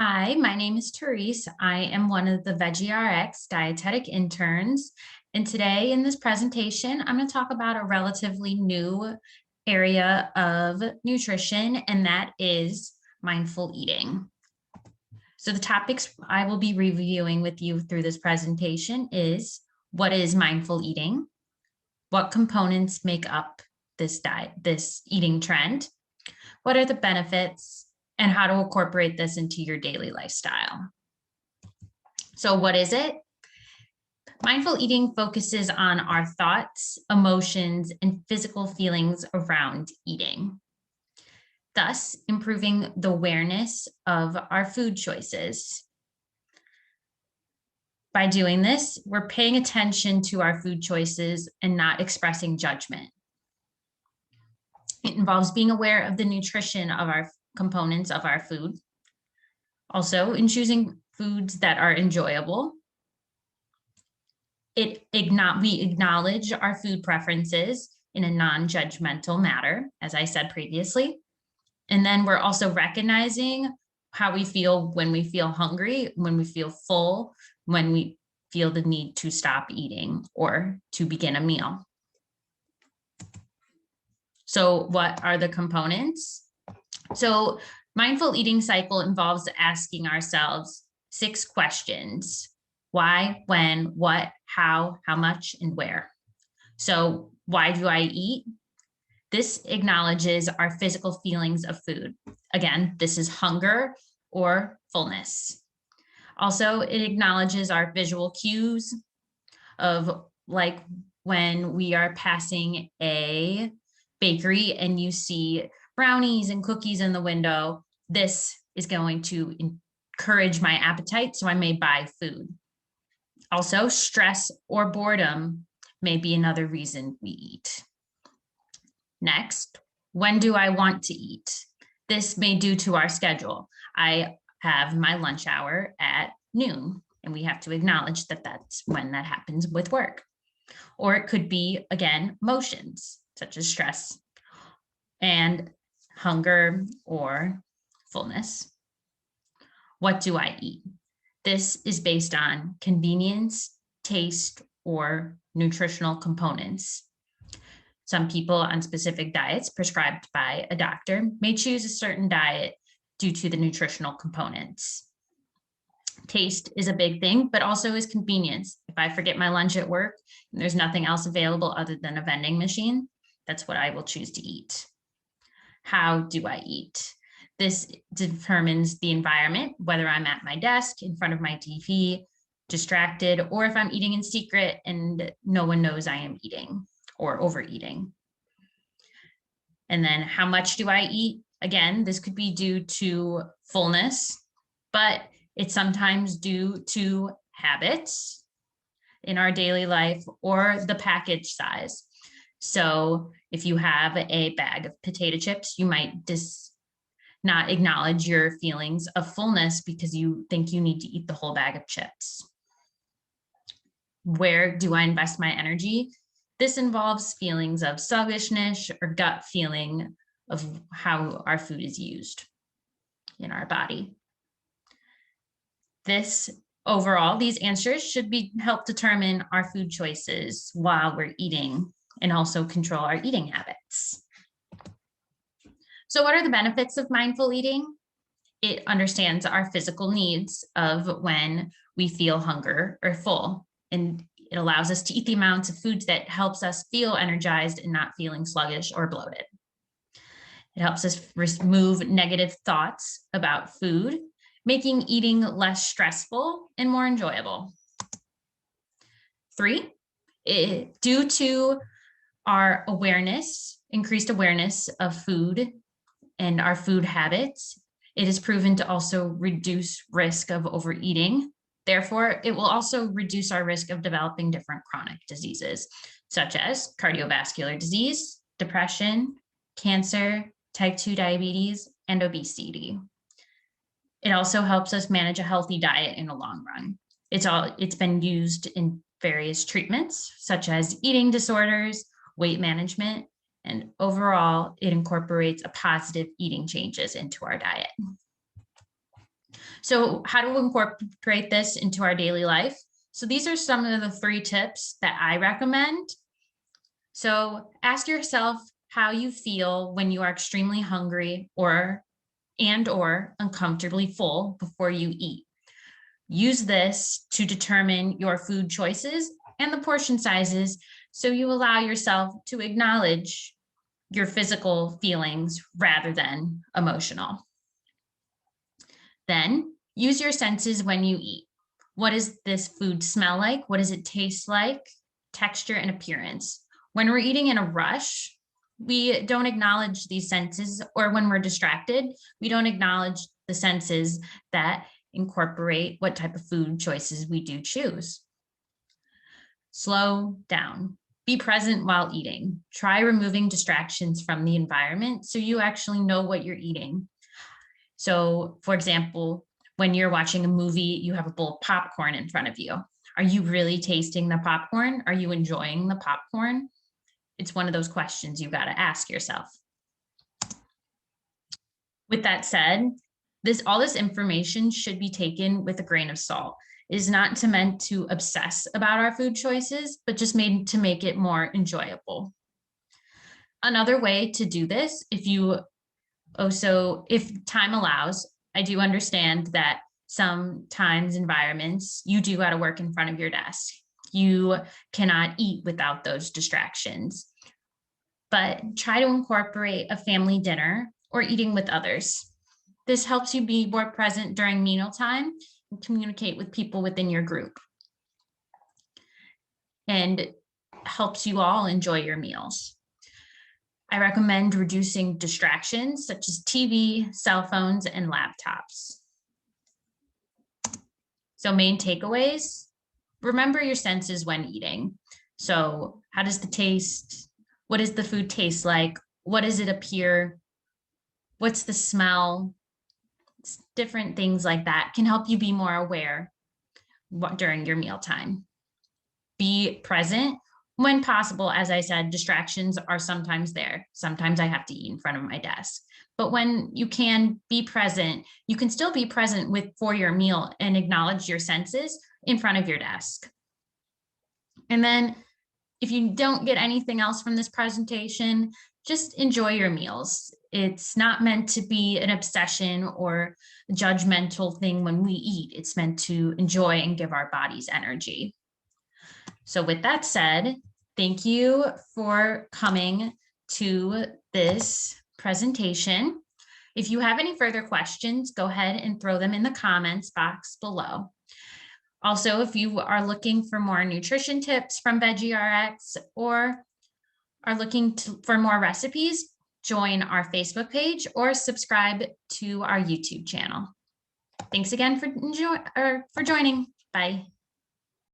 Hi, my name is Therese. I am one of the VeggieRx dietetic interns. And today in this presentation, I'm going to talk about a relatively new area of nutrition, and that is mindful eating. So the topics I will be reviewing with you through this presentation is what is mindful eating, what components make up this eating trend, what are the benefits, and how to incorporate this into your daily lifestyle. So what is it? Mindful eating focuses on our thoughts, emotions, and physical feelings around eating, thus improving the awareness of our food choices. By doing this, we're paying attention to our food choices and not expressing judgment. It involves being aware of the nutrition of our components of our food. Also, in choosing foods that are enjoyable, we acknowledge our food preferences in a non-judgmental manner, as I said previously. And then we're also recognizing how we feel when we feel hungry, when we feel full, when we feel the need to stop eating or to begin a meal. So what are the components? So mindful eating cycle involves asking ourselves 6 questions: why, when, what, how much, and where. So why do I eat? This acknowledges our physical feelings of food. Again, this is hunger or fullness. Also, it acknowledges our visual cues of, like, when we are passing a bakery and you see brownies and cookies in the window, this is going to encourage my appetite, so I may buy food. Also, stress or boredom may be another reason we eat. Next, when do I want to eat? This may be due to our schedule. I have my lunch hour at noon, and we have to acknowledge that that's when that happens with work. Or it could be, again, emotions such as stress and hunger or fullness. What do I eat? This is based on convenience, taste, or nutritional components. Some people on specific diets prescribed by a doctor may choose a certain diet due to the nutritional components. Taste is a big thing, but also is convenience. If I forget my lunch at work and there's nothing else available other than a vending machine, that's what I will choose to eat. How do I eat? This determines the environment, whether I'm at my desk, in front of my TV, distracted, or if I'm eating in secret and no one knows I am eating or overeating. And then how much do I eat? Again, this could be due to fullness, but it's sometimes due to habits in our daily life or the package size. So if you have a bag of potato chips, you might not acknowledge your feelings of fullness because you think you need to eat the whole bag of chips. Where do I invest my energy? This involves feelings of sluggishness or gut feeling of how our food is used in our body. Overall, these answers should help determine our food choices while we're eating and also control our eating habits. So what are the benefits of mindful eating? It understands our physical needs of when we feel hunger or full, and it allows us to eat the amounts of foods that helps us feel energized and not feeling sluggish or bloated. It helps us remove negative thoughts about food, making eating less stressful and more enjoyable. 3, due to our increased awareness of food and our food habits, it is proven to also reduce risk of overeating. Therefore, it will also reduce our risk of developing different chronic diseases, such as cardiovascular disease, depression, cancer, type 2 diabetes, and obesity. It also helps us manage a healthy diet in the long run. It's been used in various treatments, such as eating disorders, weight management, and overall, it incorporates a positive eating changes into our diet. So how to incorporate this into our daily life? So these are some of the 3 tips that I recommend. So ask yourself how you feel when you are extremely hungry or uncomfortably full before you eat. Use this to determine your food choices and the portion sizes, so you allow yourself to acknowledge your physical feelings rather than emotional. Then use your senses when you eat. What does this food smell like? What does it taste like? Texture and appearance. When we're eating in a rush, we don't acknowledge these senses, or when we're distracted, we don't acknowledge the senses that incorporate what type of food choices we do choose. Slow down. Be present while eating. Try removing distractions from the environment so you actually know what you're eating. So, for example, when you're watching a movie, you have a bowl of popcorn in front of you. Are you really tasting the popcorn? Are you enjoying the popcorn? It's one of those questions you got to ask yourself. With that said, all this information should be taken with a grain of salt. It is not meant to obsess about our food choices, but just made to make it more enjoyable. Another way to do this, if time allows, I do understand that sometimes environments, you do got to work in front of your desk. You cannot eat without those distractions. But try to incorporate a family dinner or eating with others. This helps you be more present during mealtime and communicate with people within your group, and helps you all enjoy your meals. I recommend reducing distractions such as TV, cell phones, and laptops. So main takeaways: remember your senses when eating. So how does the taste, what does the food taste like? What does it appear? What's the smell? Different things like that can help you be more aware during your mealtime. Be present when possible. As I said, distractions are sometimes there. Sometimes I have to eat in front of my desk. But when you can be present, you can still be present for your meal and acknowledge your senses in front of your desk. And then if you don't get anything else from this presentation, just enjoy your meals. It's not meant to be an obsession or a judgmental thing when we eat. It's meant to enjoy and give our bodies energy. So with that said, thank you for coming to this presentation. If you have any further questions, go ahead and throw them in the comments box below. Also, if you are looking for more nutrition tips from VeggieRx or are looking for more recipes, join our Facebook page or subscribe to our YouTube channel. Thanks again for joining. Bye.